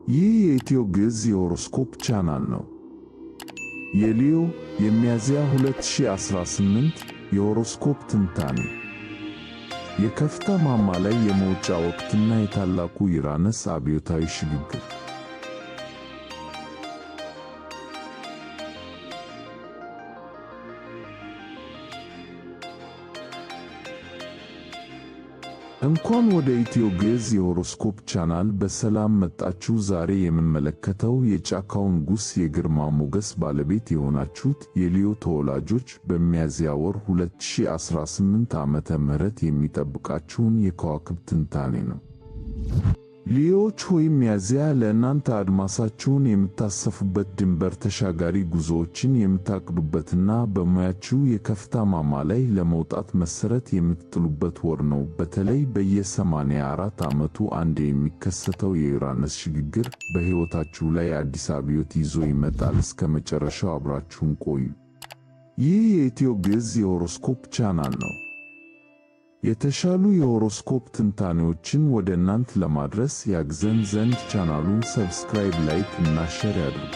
ይህ የኢትዮ ግዕዝ የሆሮስኮፕ ቻናል ነው። የሊዮ የሚያዝያ 2018 የሆሮስኮፕ ትንታኔ፣ የከፍታ ማማ ላይ የመውጫ ወቅትና የታላቁ ዩራነስ አብዮታዊ ሽግግር። እንኳን ወደ ኢትዮ ግዕዝ የሆሮስኮፕ ቻናል በሰላም መጣችሁ። ዛሬ የምንመለከተው የጫካው ንጉሥ የግርማ ሞገስ ባለቤት የሆናችሁት የሊዮ ተወላጆች በሚያዝያ ወር 2018 ዓመተ ምህረት የሚጠብቃችሁን የከዋክብት ትንታኔ ነው። ሊዮዎች ሆይ ሚያዝያ ለእናንተ አድማሳችሁን የምታሰፉበት፣ ድንበር ተሻጋሪ ጉዞዎችን የምታቅዱበትና በሙያችሁ የከፍታ ማማ ላይ ለመውጣት መሰረት የምትጥሉበት ወር ነው። በተለይ በየ84 ዓመቱ አንዴ የሚከሰተው የዩራነስ ሽግግር በሕይወታችሁ ላይ አዲስ አብዮት ይዞ ይመጣል። እስከ መጨረሻው አብራችሁን ቆዩ። ይህ የኢትዮ ግዕዝ የሆሮስኮፕ ቻናል ነው። የተሻሉ የሆሮስኮፕ ትንታኔዎችን ወደ እናንተ ለማድረስ ያግዘን ዘንድ ቻናሉን ሰብስክራይብ፣ ላይክ እና ሼር ያድርጉ።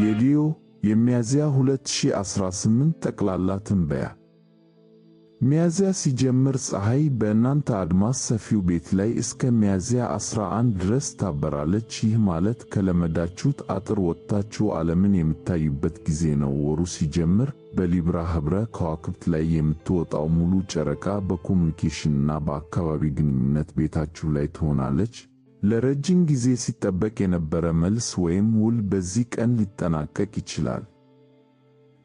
የሊዮ የሚያዝያ 2018 ጠቅላላ ትንበያ። ሚያዝያ ሲጀምር ፀሐይ በእናንተ አድማስ ሰፊው ቤት ላይ እስከ ሚያዝያ 11 ድረስ ታበራለች። ይህ ማለት ከለመዳችሁት አጥር ወጥታችሁ ዓለምን የምታዩበት ጊዜ ነው። ወሩ ሲጀምር በሊብራ ኅብረ ከዋክብት ላይ የምትወጣው ሙሉ ጨረቃ በኮሙኒኬሽንና በአካባቢ ግንኙነት ቤታችሁ ላይ ትሆናለች። ለረጅም ጊዜ ሲጠበቅ የነበረ መልስ ወይም ውል በዚህ ቀን ሊጠናቀቅ ይችላል።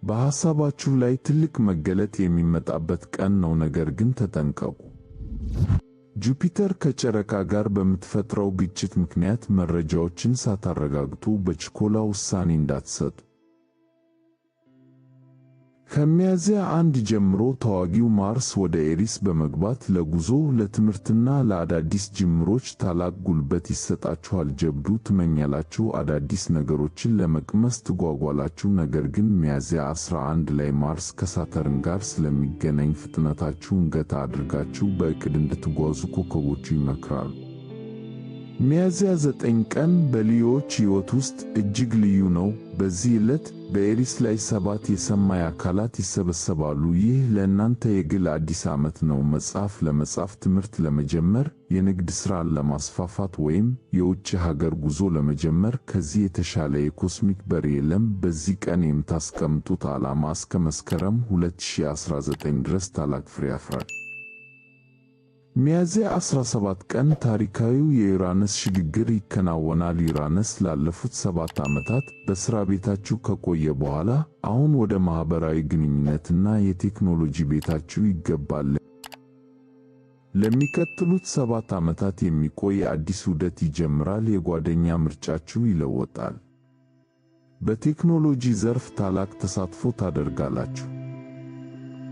በሐሳባችሁ ላይ ትልቅ መገለጥ የሚመጣበት ቀን ነው። ነገር ግን ተጠንቀቁ። ጁፒተር ከጨረቃ ጋር በምትፈጥረው ግጭት ምክንያት መረጃዎችን ሳታረጋግጡ በችኮላ ውሳኔ እንዳትሰጡ። ከሚያዝያ 1 ጀምሮ ተዋጊው ማርስ ወደ ኤሪስ በመግባት ለጉዞ፣ ለትምህርትና ለአዳዲስ ጅምሮች ታላቅ ጉልበት ይሰጣችኋል። ጀብዱ ትመኛላችሁ፣ አዳዲስ ነገሮችን ለመቅመስ ትጓጓላችሁ። ነገር ግን ሚያዝያ 11 ላይ ማርስ ከሳተርን ጋር ስለሚገናኝ ፍጥነታችሁን ገታ አድርጋችሁ በዕቅድ እንድትጓዙ ኮከቦቹ ይመክራሉ። ሚያዝያ 9 ቀን በሊዮዎች ሕይወት ውስጥ እጅግ ልዩ ነው። በዚህ ዕለት በኤሪስ ላይ 7 የሰማይ አካላት ይሰበሰባሉ። ይህ ለእናንተ የግል አዲስ ዓመት ነው። መጽሐፍ ለመጻፍ፣ ትምህርት ለመጀመር፣ የንግድ ሥራን ለማስፋፋት ወይም የውጭ ሀገር ጉዞ ለመጀመር ከዚህ የተሻለ የኮስሚክ በር የለም። በዚህ ቀን የምታስቀምጡት ዓላማ እስከ መስከረም 2019 ድረስ ታላቅ ፍሬ ያፈራል። ሚያዝያ 17 ቀን ታሪካዊው የዩራነስ ሽግግር ይከናወናል። ዩራነስ ላለፉት 7 ዓመታት በሥራ ቤታችሁ ከቆየ በኋላ አሁን ወደ ማኅበራዊ ግንኙነትና የቴክኖሎጂ ቤታችሁ ይገባል። ለሚቀጥሉት 7 ዓመታት የሚቆይ አዲስ ውህደት ይጀምራል። የጓደኛ ምርጫችሁ ይለወጣል። በቴክኖሎጂ ዘርፍ ታላቅ ተሳትፎ ታደርጋላችሁ።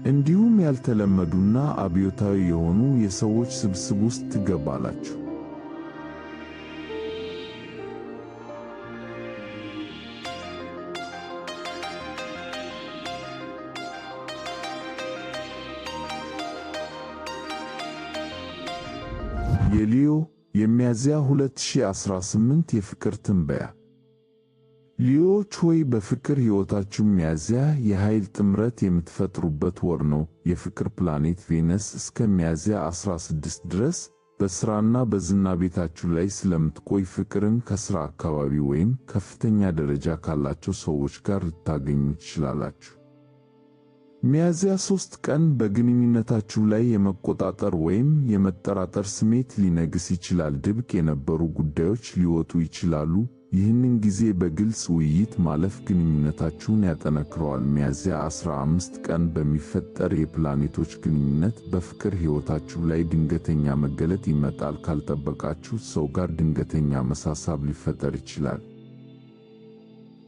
እንዲሁም ያልተለመዱና አብዮታዊ የሆኑ የሰዎች ስብስብ ውስጥ ትገባላችሁ። የሊዮ የሚያዝያ 2018 የፍቅር ትንበያ። ሊዮዎች ሆይ በፍቅር ሕይወታችሁ ሚያዝያ የኃይል ጥምረት የምትፈጥሩበት ወር ነው። የፍቅር ፕላኔት ቬነስ እስከ ሚያዝያ 16 ድረስ በሥራና በዝና ቤታችሁ ላይ ስለምትቆይ ፍቅርን ከሥራ አካባቢ ወይም ከፍተኛ ደረጃ ካላቸው ሰዎች ጋር ልታገኙ ትችላላችሁ። ሚያዝያ 3 ቀን በግንኙነታችሁ ላይ የመቆጣጠር ወይም የመጠራጠር ስሜት ሊነግስ ይችላል። ድብቅ የነበሩ ጉዳዮች ሊወጡ ይችላሉ። ይህንን ጊዜ በግልጽ ውይይት ማለፍ ግንኙነታችሁን ያጠነክረዋል። ሚያዝያ 15 ቀን በሚፈጠር የፕላኔቶች ግንኙነት በፍቅር ሕይወታችሁ ላይ ድንገተኛ መገለጥ ይመጣል። ካልጠበቃችሁት ሰው ጋር ድንገተኛ መሳሳብ ሊፈጠር ይችላል።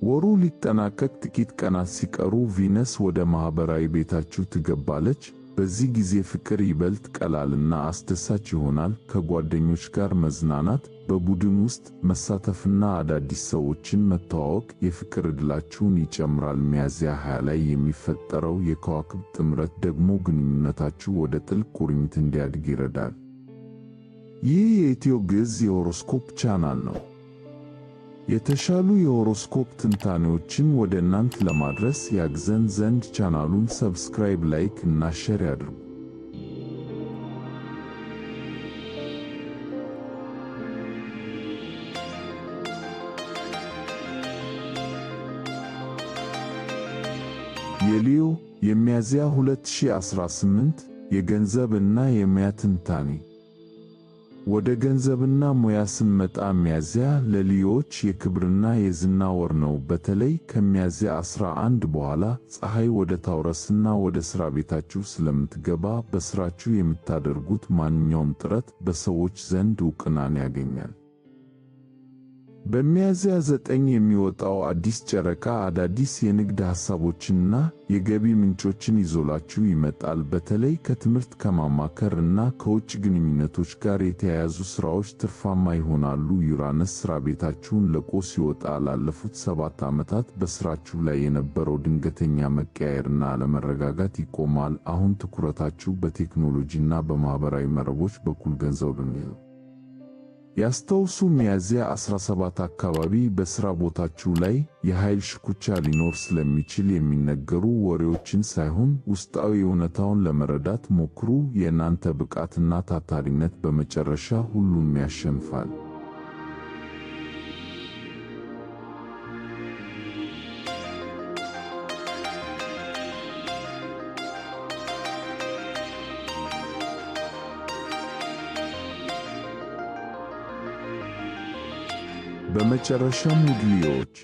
ወሩ ሊጠናቀቅ ጥቂት ቀናት ሲቀሩ ቪነስ ወደ ማኅበራዊ ቤታችሁ ትገባለች። በዚህ ጊዜ ፍቅር ይበልጥ ቀላልና አስደሳች ይሆናል። ከጓደኞች ጋር መዝናናት፣ በቡድን ውስጥ መሳተፍና አዳዲስ ሰዎችን መተዋወቅ የፍቅር ዕድላችሁን ይጨምራል። ሚያዝያ 20 ላይ የሚፈጠረው የከዋክብት ጥምረት ደግሞ ግንኙነታችሁ ወደ ጥልቅ ቁርኝት እንዲያድግ ይረዳል። ይህ የኢትዮ ግዕዝ የሆሮስኮፕ ቻናል ነው። የተሻሉ የሆሮስኮፕ ትንታኔዎችን ወደ እናንተ ለማድረስ ያግዘን ዘንድ ቻናሉን ሰብስክራይብ፣ ላይክ እና ሼር ያድርጉ። የሊዮ የሚያዝያ 2018 የገንዘብ እና የሙያ ትንታኔ። ወደ ገንዘብና ሙያ ስንመጣ ሚያዝያ ለሊዮዎች የክብርና የዝና ወር ነው። በተለይ ከሚያዝያ 11 በኋላ ፀሐይ ወደ ታውረስና ወደ ሥራ ቤታችሁ ስለምትገባ በሥራችሁ የምታደርጉት ማንኛውም ጥረት በሰዎች ዘንድ ዕውቅናን ያገኛል። በሚያዝያ 9 የሚወጣው አዲስ ጨረቃ አዳዲስ የንግድ ሐሳቦችንና የገቢ ምንጮችን ይዞላችሁ ይመጣል። በተለይ ከትምህርት፣ ከማማከር እና ከውጭ ግንኙነቶች ጋር የተያያዙ ሥራዎች ትርፋማ ይሆናሉ። ዩራነስ ሥራ ቤታችሁን ለቆ ሲወጣ ላለፉት 7 ዓመታት በሥራችሁ ላይ የነበረው ድንገተኛ መቀያየርና አለመረጋጋት ይቆማል። አሁን ትኩረታችሁ በቴክኖሎጂና በማኅበራዊ መረቦች በኩል ገንዘብ ነው። ያስታውሱ፣ ሚያዝያ 17 አካባቢ በሥራ ቦታችሁ ላይ የኃይል ሽኩቻ ሊኖር ስለሚችል የሚነገሩ ወሬዎችን ሳይሆን ውስጣዊ እውነታውን ለመረዳት ሞክሩ። የእናንተ ብቃትና ታታሪነት በመጨረሻ ሁሉንም ያሸንፋል። በመጨረሻም ውድ ሊዮዎች፣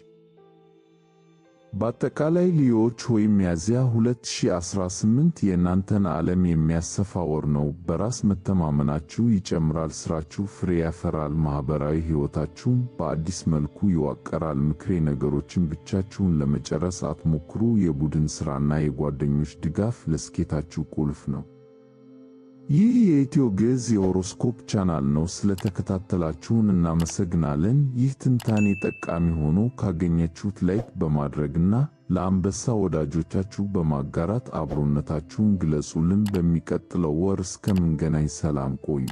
በአጠቃላይ ሊዮዎች ሆይ ሚያዝያ 2018 የእናንተን ዓለም የሚያሰፋ ወር ነው። በራስ መተማመናችሁ ይጨምራል፣ ሥራችሁ ፍሬ ያፈራል፣ ማኅበራዊ ሕይወታችሁም በአዲስ መልኩ ይዋቀራል። ምክሬ፣ ነገሮችን ብቻችሁን ለመጨረስ አትሞክሩ። የቡድን ሥራና የጓደኞች ድጋፍ ለስኬታችሁ ቁልፍ ነው። ይህ የኢትዮ ግዕዝ የሆሮስኮፕ ቻናል ነው። ስለተከታተላችሁን እናመሰግናለን። ይህ ትንታኔ ጠቃሚ ሆኖ ካገኛችሁት ላይክ በማድረግና ለአንበሳ ወዳጆቻችሁ በማጋራት አብሮነታችሁን ግለጹልን። በሚቀጥለው ወር እስከምንገናኝ ሰላም ቆዩ።